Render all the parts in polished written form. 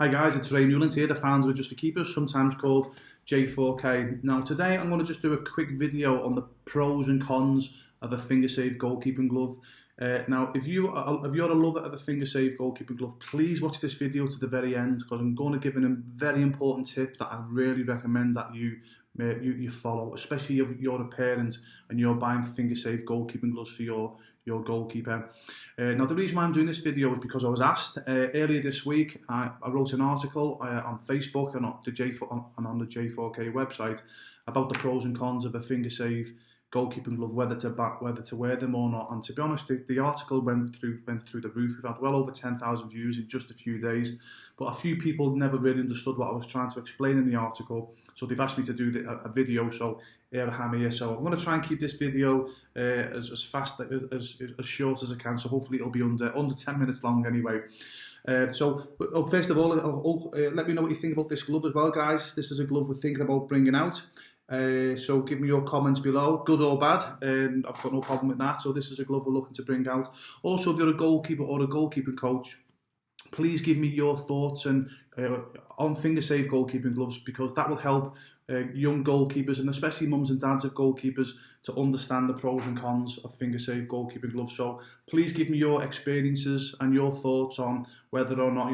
Hi guys, it's Ray Newland here, the founder of Just for Keepers, sometimes called J4K. Now today I'm going to just do a quick video on the pros and cons of a finger safe goalkeeping glove. Now if you're a lover of a finger safe goalkeeping glove, please watch this video to the very end, because I'm going to give a very important tip that I really recommend that you follow, especially if you're a parent and you're buying finger safe goalkeeping gloves for your goalkeeper. Now the reason why I'm doing this video is because I was asked earlier this week. I wrote an article on Facebook and on the J4K website about the pros and cons of a finger safe goalkeeping glove, whether to wear them or not. And to be honest, the article went through the roof. We've had well over 10,000 views in just a few days, but a few people never really understood what I was trying to explain in the article, so they've asked me to do a video. So here I am here. So I'm going to try and keep this video as fast, as short as I can. So hopefully it'll be under 10 minutes long anyway. So first of all, let me know what you think about this glove as well, guys. This is a glove we're thinking about bringing out. So give me your comments below, good or bad, and I've got no problem with that. So this is a glove we're looking to bring out. Also, if you're a goalkeeper or a goalkeeping coach, please give me your thoughts on finger safe goalkeeping gloves, because that will help young goalkeepers, and especially mums and dads of goalkeepers, to understand the pros and cons of finger safe goalkeeping gloves. So please give me your experiences and your thoughts on whether or not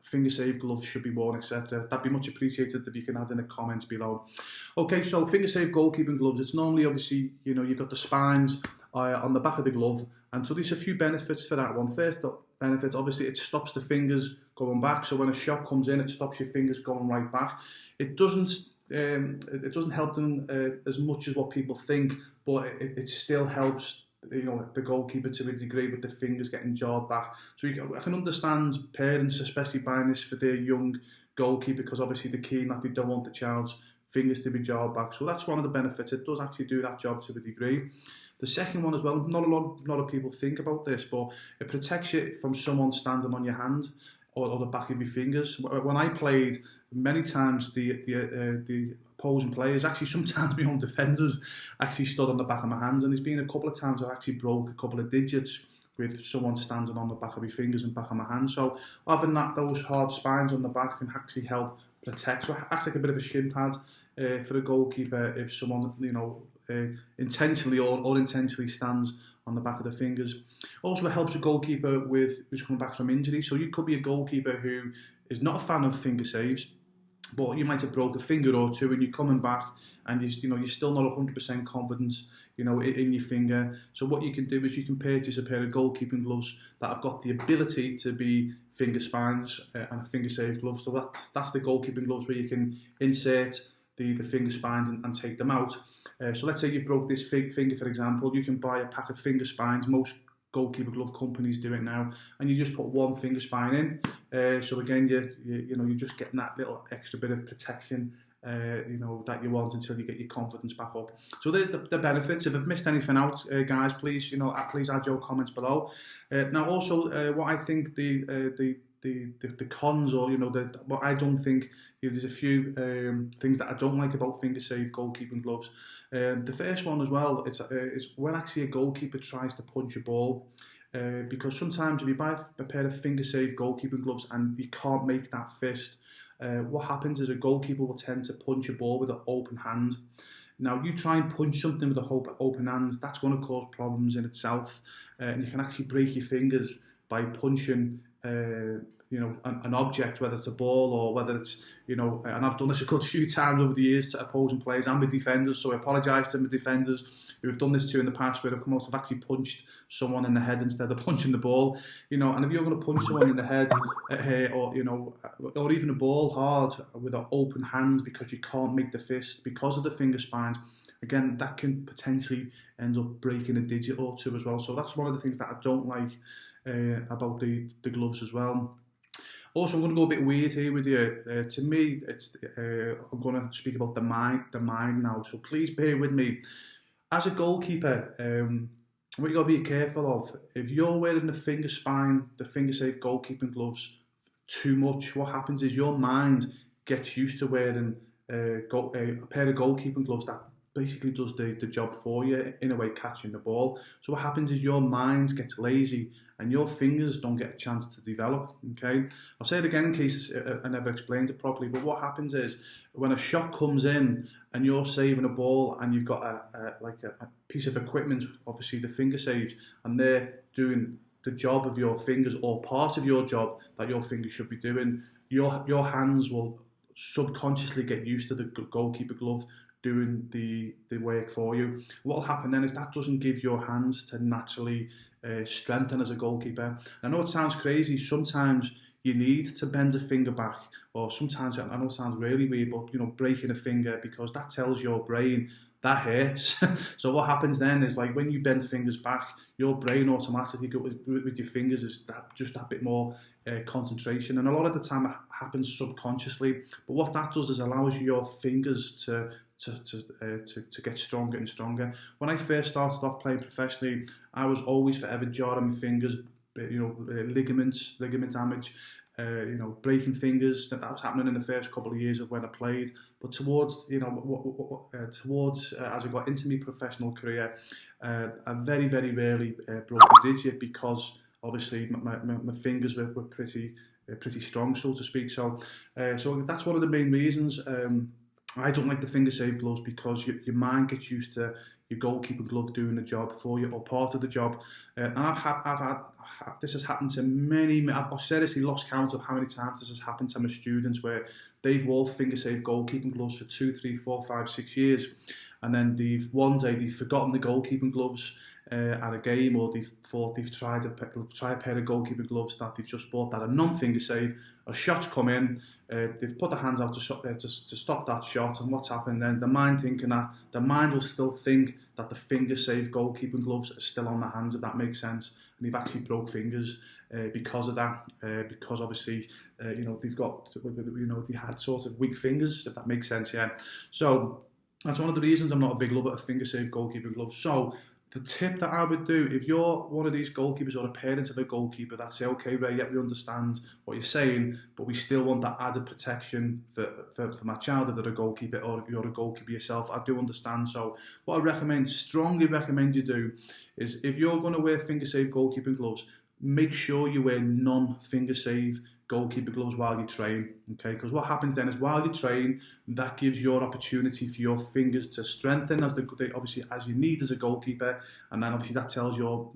finger safe gloves should be worn, etc. That'd be much appreciated if you can add in the comments below. Okay, so finger safe goalkeeping gloves, it's normally, obviously, you've got the spines on the back of the glove, and so there's a few benefits for that one. First benefit, obviously, it stops the fingers going back. So when a shot comes in, it stops your fingers going right back. It doesn't help them as much as what people think, but it still helps the goalkeeper to a degree with the fingers getting jarred back. So I can understand parents especially buying this for their young goalkeeper, because obviously they're keen that they don't want the child's fingers to be jarred back. So that's one of the benefits. It does actually do that job to a degree. The second one as well, not a lot of people think about this, but it protects you from someone standing on your hand or the back of your fingers. When I played, many times the opposing players, actually sometimes my own defenders, actually stood on the back of my hands, and there's been a couple of times I've actually broke a couple of digits with someone standing on the back of my fingers and back of my hand. So having those hard spines on the back can actually help protect. So it acts like a bit of a shin pad for a goalkeeper if someone intentionally or unintentionally stands on the back of the fingers. Also, it helps a goalkeeper who's coming back from injury. So you could be a goalkeeper who is not a fan of finger saves, but you might have broke a finger or two, and you're coming back, and you're still not 100% confident, in your finger. So what you can do is you can purchase a pair of goalkeeping gloves that have got the ability to be finger spines and a finger safe glove. So that's the goalkeeping gloves where you can insert the finger spines and take them out. So let's say you broke this finger, for example. You can buy a pack of finger spines. Most goalkeeper glove companies do it now, and you just put one finger spine in. So again, you're just getting that little extra bit of protection that you want until you get your confidence back up. So there's the benefits. If I've missed anything out, guys, please please add your comments below. Now also, what I think the cons, or what I don't think, there's a few things that I don't like about finger safe goalkeeping gloves. The first one as well, it's when actually a goalkeeper tries to punch a ball, because sometimes if you buy a pair of finger safe goalkeeping gloves and you can't make that fist, what happens is a goalkeeper will tend to punch a ball with an open hand. Now, you try and punch something with an open hand, that's going to cause problems in itself, and you can actually break your fingers by punching an object, whether it's a ball or whether it's, and I've done this a good few times over the years to opposing players and the defenders, so I apologise to the defenders who have done this too in the past, where I've actually punched someone in the head instead of punching the ball, and if you're going to punch someone in the head, or even a ball hard with an open hand because you can't make the fist because of the finger spines, again, that can potentially end up breaking a digit or two as well. So that's one of the things that I don't like about the gloves as well. Also, I'm going to go a bit weird here with you. To me, I'm going to speak about the mind now. So please bear with me. As a goalkeeper, what you got to be careful of, if you're wearing the finger spine, the finger safe goalkeeping gloves too much, what happens is your mind gets used to wearing a pair of goalkeeping gloves that basically does the job for you, in a way, catching the ball. So what happens is your mind gets lazy and your fingers don't get a chance to develop, okay? I'll say it again in case I never explained it properly, but what happens is when a shot comes in and you're saving a ball and you've got a piece of equipment, obviously the finger saves, and they're doing the job of your fingers, or part of your job that your fingers should be doing, your hands will subconsciously get used to the goalkeeper glove doing the work for you. What will happen then is that doesn't give your hands to naturally strengthen as a goalkeeper. I know it sounds crazy, sometimes you need to bend a finger back, or sometimes, I know it sounds really weird, but breaking a finger, because that tells your brain that hurts. So what happens then is, like, when you bend fingers back, your brain automatically goes with your fingers is just that bit more concentration, and a lot of the time it happens subconsciously. But what that does is allows your fingers to get stronger and stronger. When I first started off playing professionally, I was always forever jarring my fingers, ligament damage, breaking fingers. That was happening in the first couple of years of when I played. But towards as I got into my professional career, I very, very rarely broke a digit, because obviously my fingers were pretty strong, so to speak. So that's one of the main reasons. I don't like the finger save gloves, because your mind gets used to your goalkeeper glove doing the job for you, or part of the job. And I've had this has happened to many. I've seriously lost count of how many times this has happened to my students, where they've wore finger save goalkeeping gloves for 2, 3, 4, 5, 6 years, and then one day they've forgotten the goalkeeping gloves at a game, or they've tried a pair of goalkeeping gloves that they've just bought that are non-finger save. A shot's come in, they've put their hands out to stop that shot, and what's happened then? The mind will still think that the finger save goalkeeping gloves are still on the hands, if that makes sense, and they've actually broke fingers because of that, because obviously they've got they had sort of weak fingers, if that makes sense. Yeah, so that's one of the reasons I'm not a big lover of finger save goalkeeping gloves. So the tip that I would do, if you're one of these goalkeepers or a parent of a goalkeeper that say, okay, Ray, yeah, we understand what you're saying, but we still want that added protection for my child if they're a goalkeeper, or if you're a goalkeeper yourself, I do understand. So what I strongly recommend you do is, if you're going to wear finger save goalkeeping gloves, make sure you wear non-finger save goalkeeper gloves while you train, okay? Because what happens then is, while you train, that gives your opportunity for your fingers to strengthen obviously as you need as a goalkeeper, and then obviously that tells your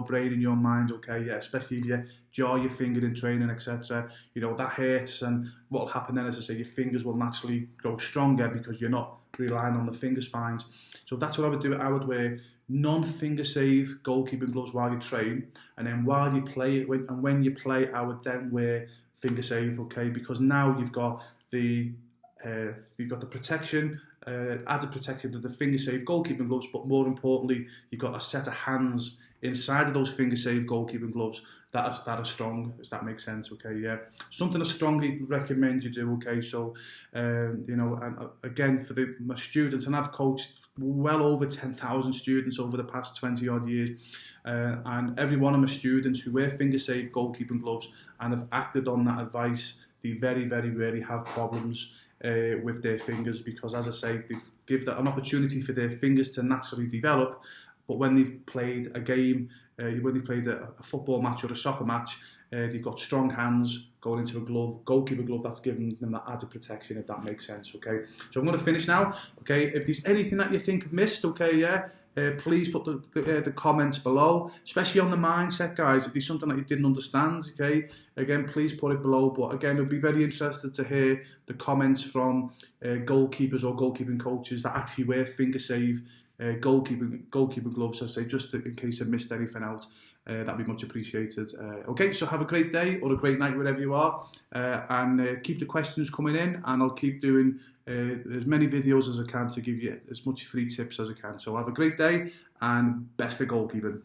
brain and your mind, okay, yeah, especially if you jar your finger in training, etc. That hurts, and what will happen then, as I say, your fingers will naturally grow stronger because you're not relying on the finger spines. So that's what I would do. I would wear non-finger save goalkeeping gloves while you train, and then while you play, when you play, I would then wear finger save, okay? Because now you've got the protection, added protection to the finger save goalkeeping gloves, but more importantly, you've got a set of hands inside of those finger save goalkeeping gloves that are strong, if that makes sense, okay? Yeah, something I strongly recommend you do, okay? So, and again, for my students, and I've coached well over 10,000 students over the past 20 odd years, and every one of my students who wear finger save goalkeeping gloves and have acted on that advice, they very, very rarely have problems with their fingers, because, as I say, they give that an opportunity for their fingers to naturally develop. But when they've played a game, when they've played a football match or a soccer match, they've got strong hands going into a goalkeeper glove that's giving them that added protection, if that makes sense, okay? So I'm going to finish now, okay? If there's anything that you think I've missed, okay, yeah, please put the comments below, especially on the mindset, guys. If there's something that you didn't understand, okay, again, please put it below. But again, I'd be very interested to hear the comments from goalkeepers or goalkeeping coaches that actually wear finger save goalkeeper gloves, I say, just in case I missed anything out. That'd be much appreciated. Okay, so have a great day or a great night wherever you are, and keep the questions coming in, and I'll keep doing as many videos as I can to give you as much free tips as I can. So have a great day, and best of goalkeeping.